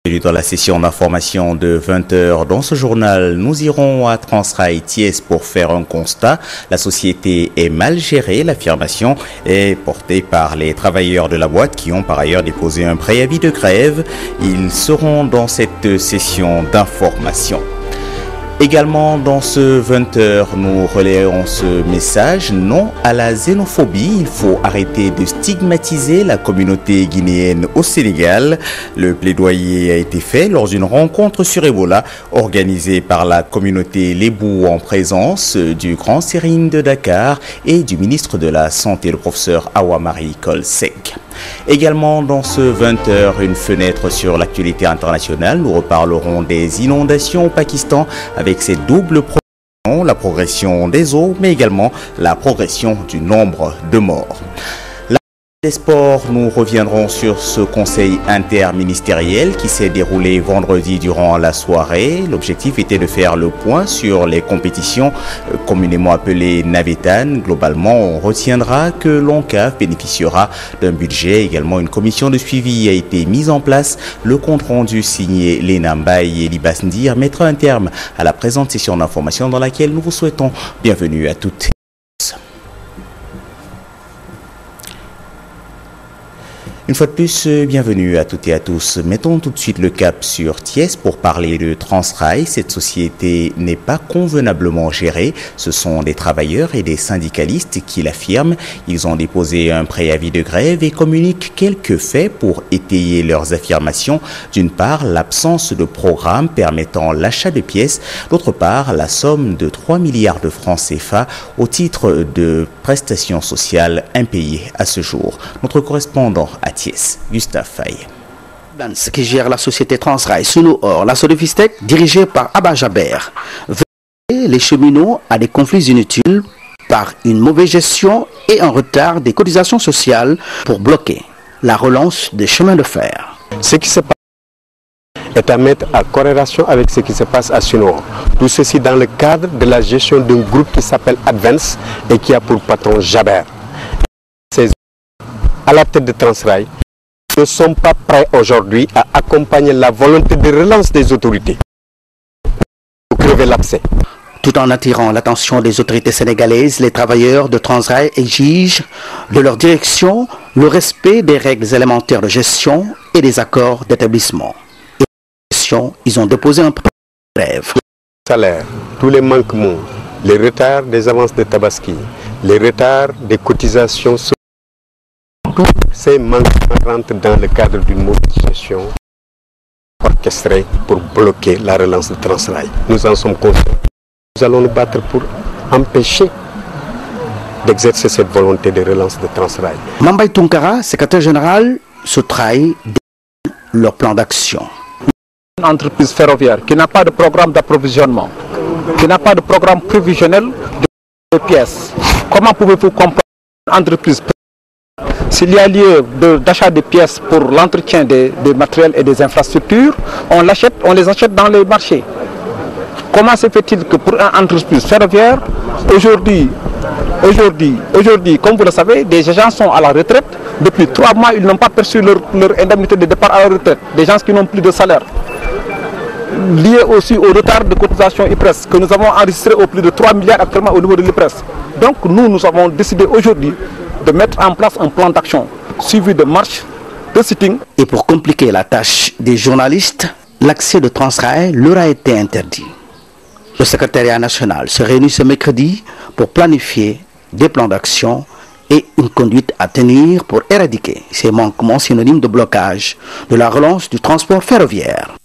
Dans la session d'information de 20 h dans ce journal, nous irons à Transrail Thiès pour faire un constat. La société est mal gérée. L'affirmation est portée par les travailleurs de la boîte qui ont par ailleurs déposé un préavis de grève. Ils seront dans cette session d'information. Également dans ce 20 h, nous relayons ce message: non à la xénophobie. Il faut arrêter de stigmatiser la communauté guinéenne au Sénégal. Le plaidoyer a été fait lors d'une rencontre sur Ebola organisée par la communauté Lébou en présence du grand sérine de Dakar et du ministre de la Santé, le professeur Awa-Marie Kolsek. Également dans ce 20 h, une fenêtre sur l'actualité internationale. Nous reparlerons des inondations au Pakistan avec ses doubles progressions, la progression des eaux, mais également la progression du nombre de morts. Des sports, nous reviendrons sur ce conseil interministériel qui s'est déroulé vendredi durant la soirée. L'objectif était de faire le point sur les compétitions communément appelées Navétanes. Globalement, on retiendra que l'ONCAV bénéficiera d'un budget. Également, une commission de suivi a été mise en place. Le compte-rendu signé Léna Mbaye et Libas Ndir mettra un terme à la présente session d'information dans laquelle nous vous souhaitons bienvenue à toutes. Une fois de plus, bienvenue à toutes et à tous. Mettons tout de suite le cap sur Thiès pour parler de Transrail. Cette société n'est pas convenablement gérée. Ce sont des travailleurs et des syndicalistes qui l'affirment. Ils ont déposé un préavis de grève et communiquent quelques faits pour étayer leurs affirmations. D'une part, l'absence de programme permettant l'achat de pièces. D'autre part, la somme de 3 milliards de francs CFA au titre de prestations sociales impayées à ce jour. Notre correspondant à Thiès, Gustave Faye. Qui gère la société Transrail Sunu-Or, la Sodefistec, dirigée par Abba Jaber, veut les cheminots à des conflits inutiles par une mauvaise gestion et un retard des cotisations sociales pour bloquer la relance des chemins de fer. Ce qui se passe est à mettre en corrélation avec ce qui se passe à Sunu-Or. Tout ceci dans le cadre de la gestion d'un groupe qui s'appelle Advance et qui a pour patron Jaber. À la tête de Transrail, ne sont pas prêts aujourd'hui à accompagner la volonté de relance des autorités pour crever l'abcès. Tout en attirant l'attention des autorités sénégalaises, les travailleurs de Transrail exigent de leur direction le respect des règles élémentaires de gestion et des accords d'établissement. Ils ont déposé un préavis. Les salaires, tous les manquements, les retards des avances de Tabaski, les retards des cotisations, tous ces manquements rentrent dans le cadre d'une mauvaise gestion orchestrée pour bloquer la relance de Transrail. Nous en sommes conscients. Nous allons nous battre pour empêcher d'exercer cette volonté de relance de Transrail. Mambay Tunkara, secrétaire général, se trahit leur plan d'action. Une entreprise ferroviaire qui n'a pas de programme d'approvisionnement, qui n'a pas de programme prévisionnel de pièces, comment pouvez-vous comprendre une entreprise? S'il y a lieu d'achat de pièces pour l'entretien des matériels et des infrastructures, on les achète dans les marchés. Comment se fait-il que pour une entreprise ferroviaire, aujourd'hui, comme vous le savez, des gens sont à la retraite. Depuis 3 mois, ils n'ont pas perçu leur indemnité de départ à la retraite. Des gens qui n'ont plus de salaire. Lié aussi au retard de cotisation IPRES que nous avons enregistré au plus de 3 milliards actuellement au niveau de l'IPRES. Donc nous avons décidé aujourd'hui de mettre en place un plan d'action suivi de marches, de sitting. Et pour compliquer la tâche des journalistes, l'accès de Transrail leur a été interdit. Le secrétariat national se réunit ce mercredi pour planifier des plans d'action et une conduite à tenir pour éradiquer ces manquements synonymes de blocage de la relance du transport ferroviaire.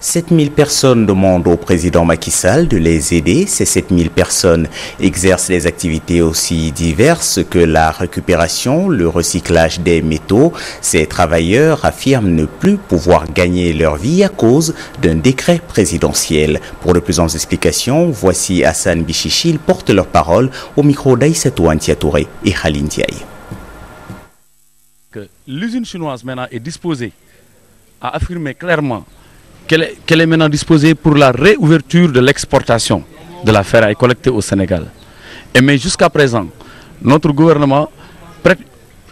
7000 personnes demandent au président Macky Sall de les aider. Ces 7000 personnes exercent des activités aussi diverses que la récupération, le recyclage des métaux. Ces travailleurs affirment ne plus pouvoir gagner leur vie à cause d'un décret présidentiel. Pour de plus amples explications, voici Hassan Bichichi. Ils portent leur parole au micro d'Aïssatou Antiatouré et Khalil Ndiaye. L'usine chinoise maintenant est disposée à affirmer clairement qu'elle est maintenant disposée pour la réouverture de l'exportation de la ferraille collectée au Sénégal. Mais jusqu'à présent, notre gouvernement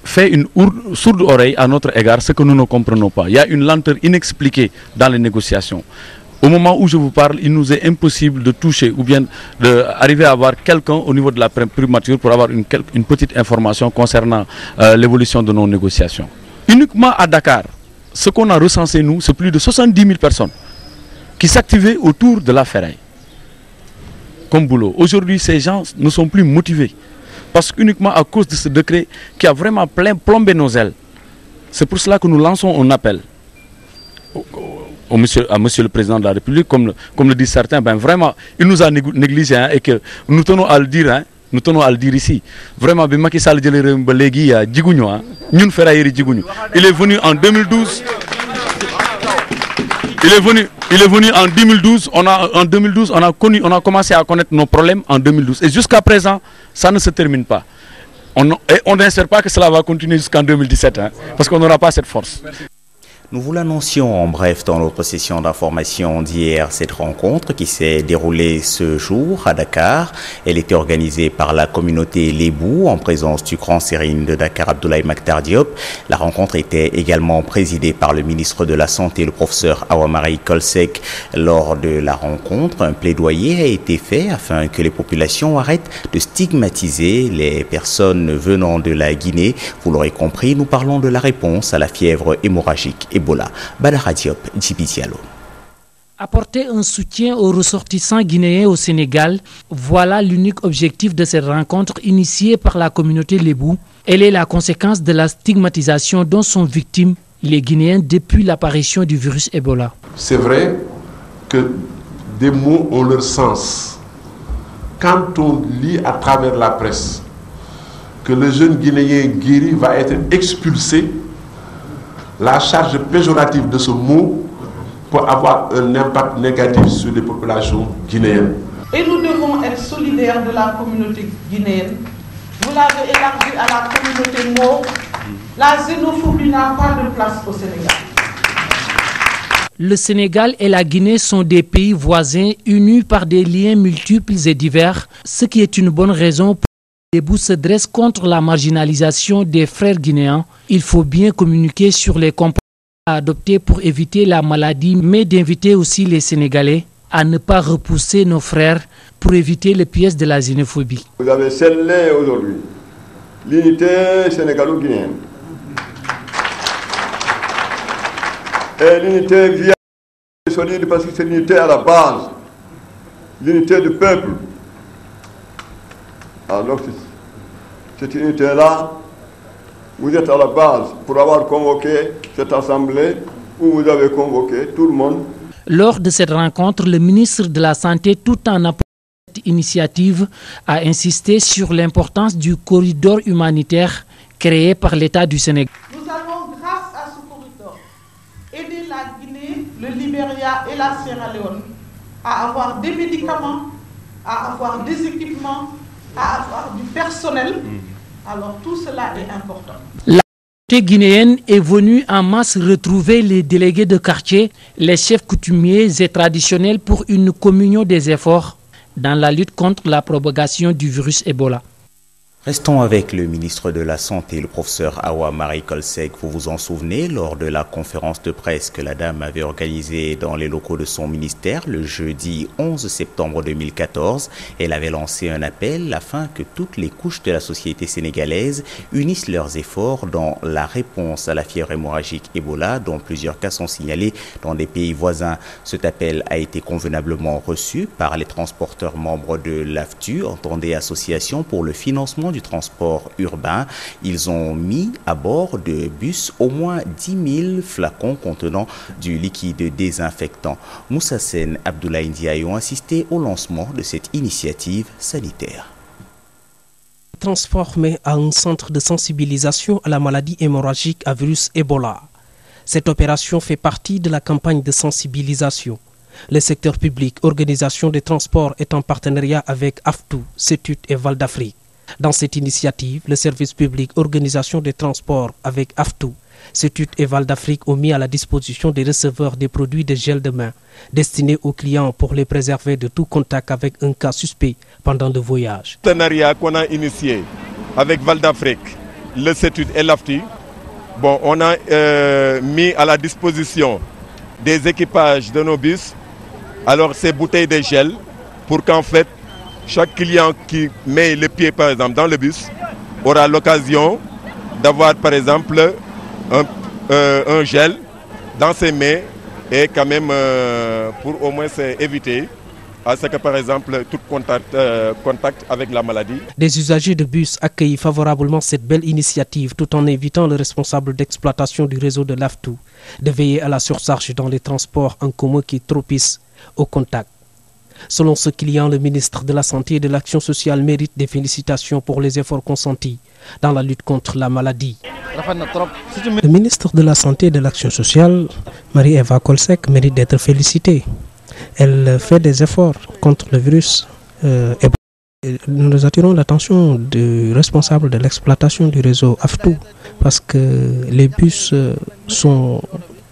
fait une sourde oreille à notre égard, ce que nous ne comprenons pas. Il y a une lenteur inexpliquée dans les négociations. Au moment où je vous parle, il nous est impossible de toucher ou bien d'arriver à avoir quelqu'un au niveau de la primature pour avoir une petite information concernant l'évolution de nos négociations. Uniquement à Dakar, ce qu'on a recensé nous, c'est plus de 70 000 personnes qui s'activaient autour de la ferraille comme boulot. Aujourd'hui, ces gens ne sont plus motivés parce qu'uniquement à cause de ce décret qui a vraiment plombé nos ailes. C'est pour cela que nous lançons un appel à monsieur le Président de la République, comme le disent certains, ben vraiment, il nous a négligés hein, et que nous tenons à le dire, hein, nous tenons à le dire ici. Vraiment, Macky Sall il est venu en 2012. Il est venu en 2012. On a commencé à connaître nos problèmes en 2012. Et jusqu'à présent, ça ne se termine pas. On n'espère pas que cela va continuer jusqu'en 2017, hein, parce qu'on n'aura pas cette force. Nous vous l'annoncions en bref dans notre session d'information d'hier. Cette rencontre qui s'est déroulée ce jour à Dakar, elle était organisée par la communauté Lébou en présence du grand sérine de Dakar Abdoulaye Makhtar Diop. La rencontre était également présidée par le ministre de la Santé, le professeur Awa Marie Coll Seck. Lors de la rencontre, un plaidoyer a été fait afin que les populations arrêtent de stigmatiser les personnes venant de la Guinée. Vous l'aurez compris, nous parlons de la réponse à la fièvre hémorragique Ebola. Badara Diop, Djibi Diallo. Apporter un soutien aux ressortissants guinéens au Sénégal, voilà l'unique objectif de cette rencontre initiée par la communauté Lébou. Elle est la conséquence de la stigmatisation dont sont victimes les Guinéens depuis l'apparition du virus Ebola. C'est vrai que des mots ont leur sens. Quand on lit à travers la presse que le jeune Guinéen guéri va être expulsé, la charge péjorative de ce mot peut avoir un impact négatif sur les populations guinéennes. Et nous devons être solidaires de la communauté guinéenne. Vous l'avez élargi à la communauté Mo. La xénophobie n'a pas de place au Sénégal. Le Sénégal et la Guinée sont des pays voisins unis par des liens multiples et divers, ce qui est une bonne raison pour que les Lébou se dressent contre la marginalisation des frères guinéens. Il faut bien communiquer sur les comportements à adopter pour éviter la maladie, mais d'inviter aussi les Sénégalais à ne pas repousser nos frères pour éviter le piège de la xénophobie. Vous avez scellé aujourd'hui l'unité sénégalo-guinéenne. Et l'unité vient solide parce que c'est l'unité à la base, l'unité du peuple. Alors cette unité-là, vous êtes à la base pour avoir convoqué cette assemblée où vous avez convoqué tout le monde. Lors de cette rencontre, le ministre de la Santé, tout en apportant cette initiative, a insisté sur l'importance du corridor humanitaire créé par l'État du Sénégal. Nous allons, grâce à ce corridor, aider la Guinée, le Libéria et la Sierra Leone à avoir des médicaments, à avoir des équipements, à avoir du personnel. Alors tout cela est important. La communauté guinéenne est venue en masse retrouver les délégués de quartier, les chefs coutumiers et traditionnels pour une communion des efforts dans la lutte contre la propagation du virus Ebola. Restons avec le ministre de la Santé, le professeur Awa Marie Coll Seck. Vous vous en souvenez, lors de la conférence de presse que la dame avait organisée dans les locaux de son ministère le jeudi 11 septembre 2014, elle avait lancé un appel afin que toutes les couches de la société sénégalaise unissent leurs efforts dans la réponse à la fièvre hémorragique Ebola, dont plusieurs cas sont signalés dans des pays voisins. Cet appel a été convenablement reçu par les transporteurs membres de l'AFTU, entendez Association pour le financement du transport urbain. Ils ont mis à bord de bus au moins 10 000 flacons contenant du liquide désinfectant. Moussa Sen, Abdoulaye Ndiaye ont assisté au lancement de cette initiative sanitaire. Transformé à un centre de sensibilisation à la maladie hémorragique à virus Ebola. Cette opération fait partie de la campagne de sensibilisation. Le secteur public, organisation des transports est en partenariat avec AFTU, CETUD et Val d'Afrique. Dans cette initiative, le service public, organisation des transports avec AFTU, CETUD et Val d'Afrique ont mis à la disposition des receveurs des produits de gel de main destinés aux clients pour les préserver de tout contact avec un cas suspect pendant le voyage. Le partenariat qu'on a initié avec Val d'Afrique, le CETUD et l'AFTU, bon, on a mis à la disposition des équipages de nos bus, alors ces bouteilles de gel, pour qu'en fait, chaque client qui met le pied par exemple dans le bus aura l'occasion d'avoir par exemple un gel dans ses mains et quand même pour au moins éviter à ce que par exemple tout contact avec la maladie. Des usagers de bus accueillent favorablement cette belle initiative tout en invitant le responsable d'exploitation du réseau de l'AFTU de veiller à la surcharge dans les transports en commun qui est propice au contact. Selon ce client, le ministre de la Santé et de l'Action sociale mérite des félicitations pour les efforts consentis dans la lutte contre la maladie. Le ministre de la Santé et de l'Action sociale, Marie-Eva Kolsek, mérite d'être félicitée. Elle fait des efforts contre le virus. Nous attirons l'attention du responsable de l'exploitation du réseau AFTU parce que les bus sont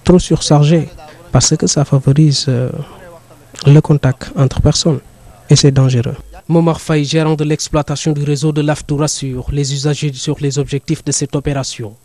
trop surchargés parce que ça favorise le contact entre personnes et c'est dangereux. Momar Faye, gérant de l'exploitation du réseau de l'AFTU, rassure les usagers sur les objectifs de cette opération.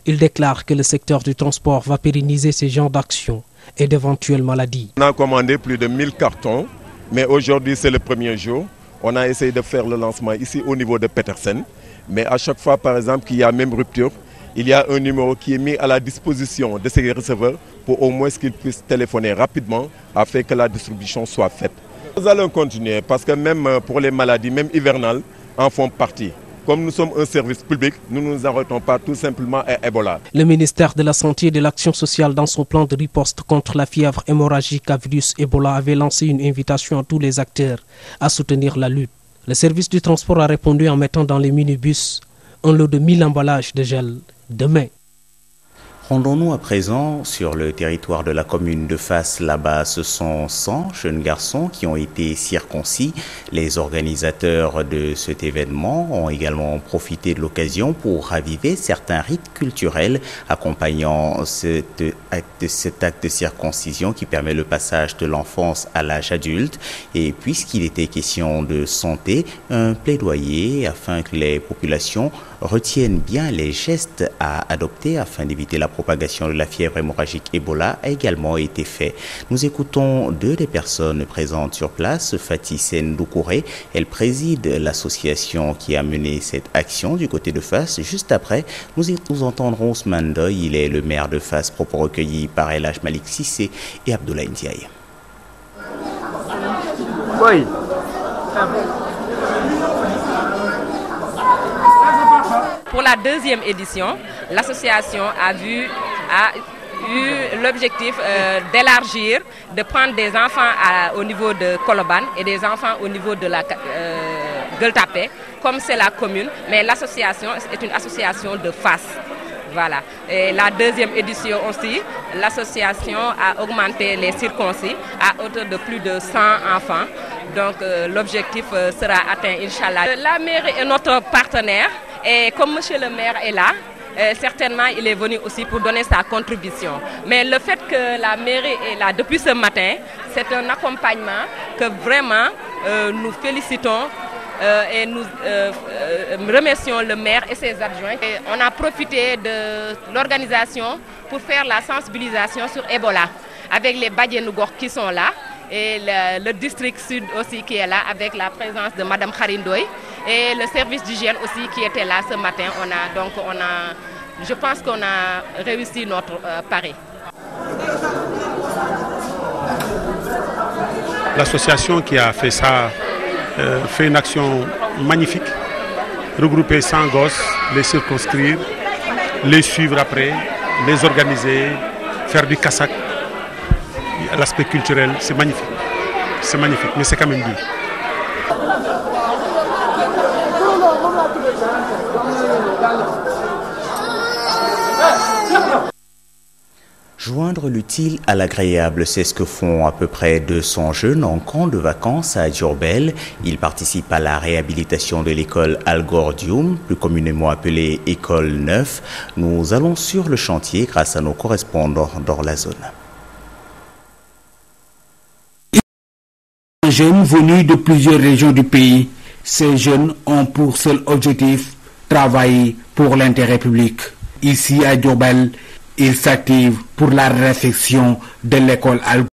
Il déclare que le secteur du transport va pérenniser ces genres d'actions et d'éventuelles maladies. On a commandé plus de 1000 cartons, mais aujourd'hui c'est le premier jour. On a essayé de faire le lancement ici au niveau de Petersen, mais à chaque fois par exemple qu'il y a même rupture, il y a un numéro qui est mis à la disposition de ces receveurs pour au moins qu'ils puissent téléphoner rapidement afin que la distribution soit faite. Nous allons continuer parce que même pour les maladies, même hivernales, en font partie. Comme nous sommes un service public, nous ne nous arrêtons pas tout simplement à Ebola. Le ministère de la Santé et de l'Action sociale, dans son plan de riposte contre la fièvre hémorragique à virus Ebola, avait lancé une invitation à tous les acteurs à soutenir la lutte. Le service du transport a répondu en mettant dans les minibus un lot de 1000 emballages de gel demain. Rendons-nous à présent sur le territoire de la commune de Fass. Là-bas, ce sont 100 jeunes garçons qui ont été circoncis. Les organisateurs de cet événement ont également profité de l'occasion pour raviver certains rites culturels accompagnant cet acte de circoncision qui permet le passage de l'enfance à l'âge adulte. Et puisqu'il était question de santé, un plaidoyer afin que les populations retiennent bien les gestes à adopter afin d'éviter la propagation de la fièvre hémorragique Ebola a également été fait. Nous écoutons deux des personnes présentes sur place. Fatih Doukouré, elle préside l'association qui a mené cette action du côté de Fass. Juste après, nous entendrons Ousmane Doy, il est le maire de Fass, propos recueillis par El Hadj Malik Sissé et Abdoulaye Ndiaye. Oui. Pour la deuxième édition, l'association a eu l'objectif d'élargir, de prendre des enfants au niveau de Koloban et des enfants au niveau de la Gueule Tapée, comme c'est la commune, mais l'association est une association de Fass. Voilà. Et la deuxième édition aussi, l'association a augmenté les circoncis à hauteur de plus de 100 enfants. Donc l'objectif sera atteint, Inch'Allah. La mairie est notre partenaire et comme monsieur le maire est là, certainement il est venu aussi pour donner sa contribution. Mais le fait que la mairie est là depuis ce matin, c'est un accompagnement que vraiment nous félicitons. Et nous remercions le maire et ses adjoints. Et on a profité de l'organisation pour faire la sensibilisation sur Ebola avec les Badjenougor qui sont là et le district sud aussi qui est là avec la présence de Madame Kharindoy et le service d'hygiène aussi qui était là ce matin. Je pense qu'on a réussi notre pari. L'association qui a fait ça fait une action magnifique, regrouper 100 gosses, les circonscrire, les suivre après, les organiser, faire du kassak. L'aspect culturel, c'est magnifique, mais c'est quand même dur. Joindre l'utile à l'agréable, c'est ce que font à peu près 200 jeunes en camp de vacances à Diourbel. Ils participent à la réhabilitation de l'école Algordium, plus communément appelée École 9. Nous allons sur le chantier grâce à nos correspondants dans la zone. Jeunes venus de plusieurs régions du pays, ces jeunes ont pour seul objectif travailler pour l'intérêt public. Ici à Diourbel, il s'active pour la réfection de l'école